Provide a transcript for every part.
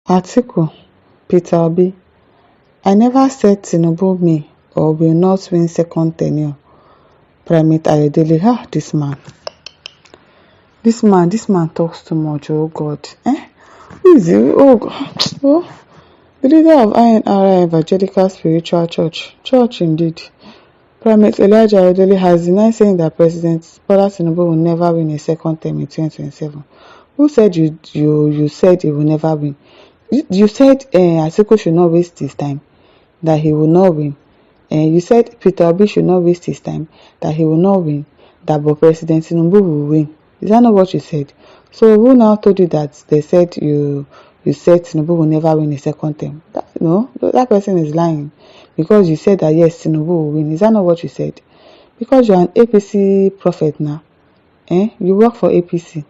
Atiku, Peter Obi, I never said Tinubu may or will not win second tenure. Primate Ayodele, this man talks too much, oh God. Who is he? Oh God. Oh, the leader of INRI Evangelical Spiritual Church indeed. Primate Elijah Ayodele has denied saying that President Bola Tinubu will never win a second term in 2027. Who said you said he will never win? You said Atiku should not waste his time, that he will not win. You said Peter Obi should not waste his time, that he will not win, that but President Tinubu will win. Is that not what you said? So who now told you that they said you said Tinubu will never win a second term? That person is lying, because you said that yes, Tinubu will win. Is that not what you said? Because you're an APC prophet now. You work for APC.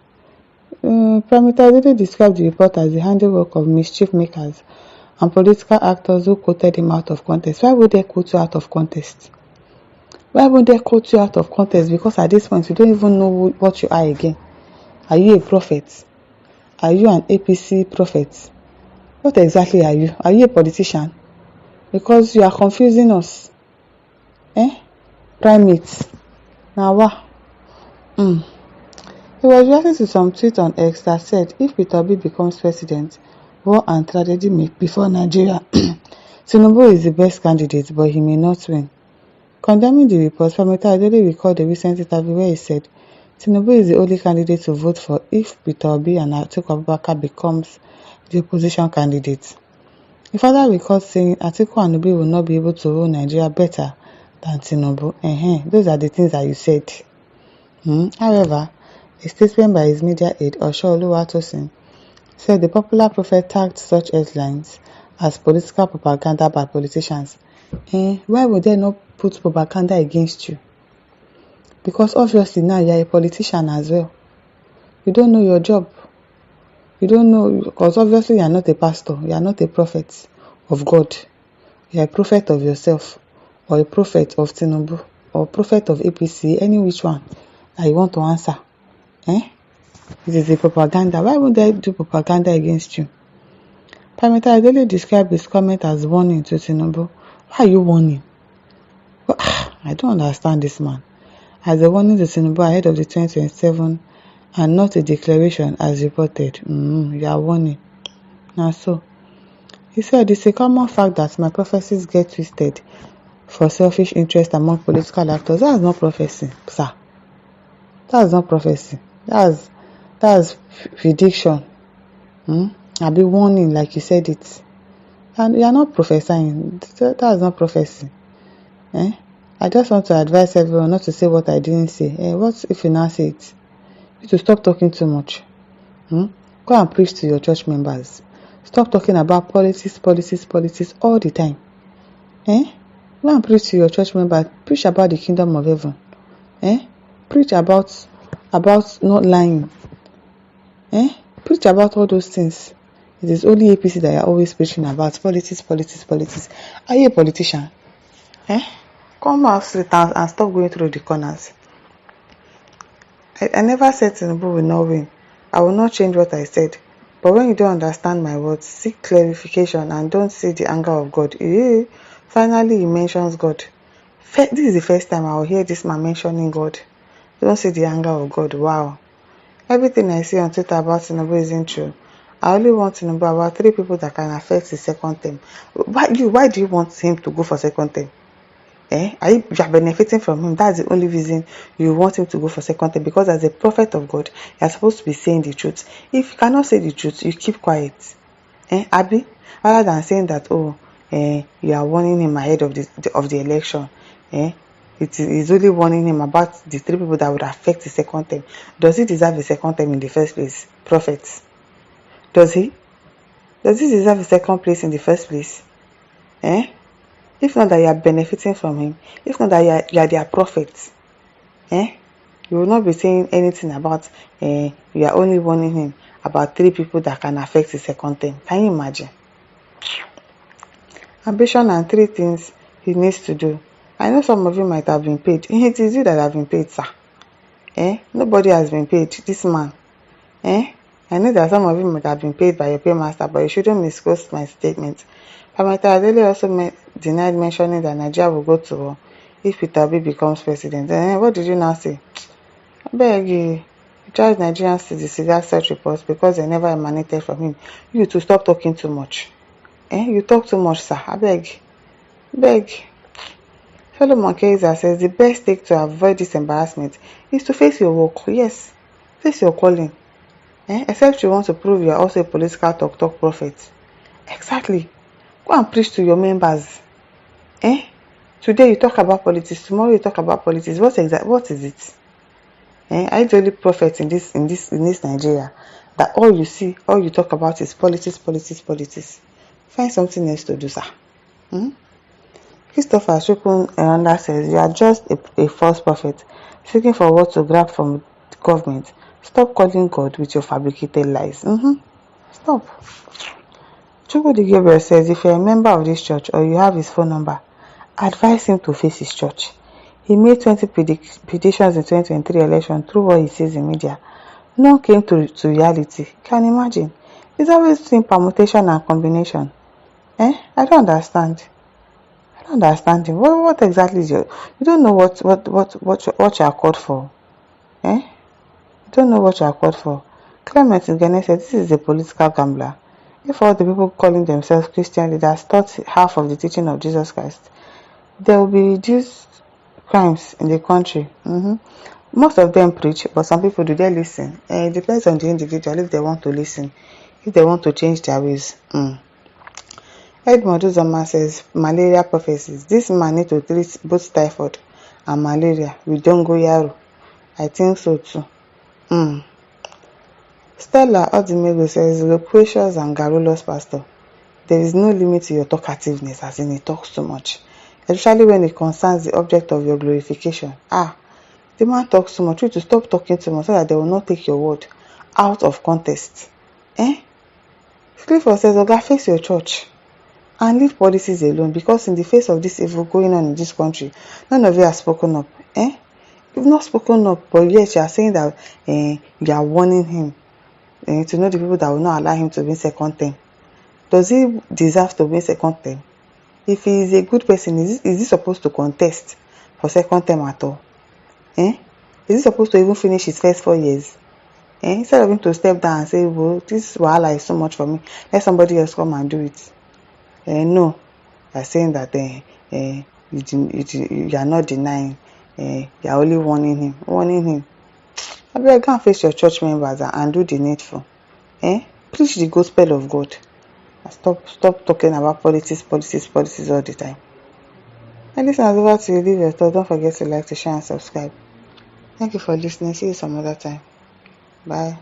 Primate Ayodele described the report as the handiwork of mischief makers and political actors who quoted him out of context. Why would they quote you out of context? Because at this point, you don't even know what you are again. Are you a prophet? Are you an APC prophet? What exactly are you? Are you a politician? Because you are confusing us. Primate. Now what? He was reacting to some tweet on X that said, if Peter Obi becomes president, war and tragedy may befall Nigeria. Tinubu is the best candidate, but he may not win. Condemning the report, Primate Ayodele recalled a recent interview where he said, Tinubu is the only candidate to vote for if Peter Obi and Atiku Abubakar becomes the opposition candidate. He further recalled saying Atiku and Obi will not be able to rule Nigeria better than Tinubu. Those are the things that you said. However, a statement by his media aide, Osho Oluwatosin, said the popular prophet tagged such headlines as political propaganda by politicians. Why would they not put propaganda against you? Because obviously now you are a politician as well. You don't know your job. You don't know, because obviously you are not a pastor. You are not a prophet of God. You are a prophet of yourself, or a prophet of Tinubu, or prophet of APC, any which one that you want to answer. It is a propaganda. Why would they do propaganda against you? Primate Ayodele described his comment as warning to Tinubu. Why are you warning? I don't understand this man. As a warning to Tinubu ahead of the 2027 and not a declaration as reported. You are warning. Now so, he said, it's a common fact that my prophecies get twisted for selfish interest among political actors. That is not prophecy, sir. That is not prophecy. That's prediction. I'll be warning like you said it. And you are not prophesying. That is not prophecy. I just want to advise everyone not to say what I didn't say. What if you now say it? You need to stop talking too much. Go and preach to your church members. Stop talking about politics all the time. Go and preach to your church members. Preach about the kingdom of heaven. Preach about not lying. Preach about all those things. It is only APC that you are always preaching about politics. Are you a politician? Come out straight and stop going through the corners. I never said Tinubu will not win. I will not change what I said. But when you don't understand my words, seek clarification and don't see the anger of God. Finally, he mentions God. This is the first time I will hear this man mentioning God. Don't see the anger of God. Wow. Everything I see on Twitter about Tinubu isn't true. I only want to know about 3 people that can affect his second term. Why do you want him to go for second term? You are benefiting from him. That's the only reason you want him to go for second term. Because as a prophet of God, you are supposed to be saying the truth. If you cannot say the truth, you keep quiet. Abi, rather than saying that, you are warning him ahead of the election. It is only warning him about the 3 people that would affect his second term. Does he deserve a second term in the first place? Prophet. Does he? Does he deserve a second place in the first place? If not that you are benefiting from him, if not that you are their prophet, you will not be saying anything about you are only warning him about 3 people that can affect his second term. Can you imagine? Ambition and 3 things he needs to do. I know some of you might have been paid. It is you that have been paid, sir. Nobody has been paid. This man. I know that some of you might have been paid by your paymaster, but you shouldn't misquote my statement. Primate Ayodele also denied mentioning that Nigeria will go to war if Peter Obi becomes president. What did you now say? Abeg, you charge Nigerians to disregard such reports because they never emanated from him. You to stop talking too much. You talk too much, sir. Abeg. Fellow Monkeiza says the best take to avoid this embarrassment is to face your work. Yes, face your calling. Except you want to prove you are also a political talk prophet. Exactly. Go and preach to your members. Today you talk about politics, tomorrow you talk about politics. What is it? Are you the only prophet in this Nigeria that all you talk about is politics? Find something else to do, sir. Christopher Chukwunanda says you are just a false prophet seeking for what to grab from the government. Stop calling God with your fabricated lies. Stop. Chukwudi Gabriel says if you're a member of this church or you have his phone number, advise him to face his church. He made 20 predictions in 2023 election through what he says in media. None came to reality. Can you imagine? It's always between permutation and combination. I don't understand. Him. What exactly is you don't know what you are called for. You don't know what you are called for. Clement Ngene said this is a political gambler. If all the people calling themselves Christian leaders taught half of the teaching of Jesus Christ, there will be reduced crimes in the country. Most of them preach, but some people, do they listen? It depends on the individual if they want to listen, if they want to change their ways. Edmond Uzoma says malaria prophecies. This man need to treat both typhoid and malaria with dongoyaro. I think so too. Stella Odimego says loquacious and garrulous pastor. There is no limit to your talkativeness, as in he talks too much, especially when it concerns the object of your glorification. The man talks too much. You to stop talking too much so that they will not take your word out of context. Clifford says, Oga, face your church and leave policies alone, because in the face of this evil going on in this country, none of you have spoken up. You've not spoken up, but yet you are saying that you are warning him to know the people that will not allow him to win second term. Does he deserve to win second term? If he is a good person, is he supposed to contest for second term at all? Is he supposed to even finish his first 4 years? Instead of him to step down and say, well, this wahala is so much for me, let somebody else come and do it. No, you are saying that you are not denying, you are only warning him. I beg, go and face your church members and do the needful. Preach the gospel of God. Stop talking about politics all the time. And listen, over to you. Leave your thoughts. Don't forget to like, to share, and subscribe. Thank you for listening. See you some other time. Bye.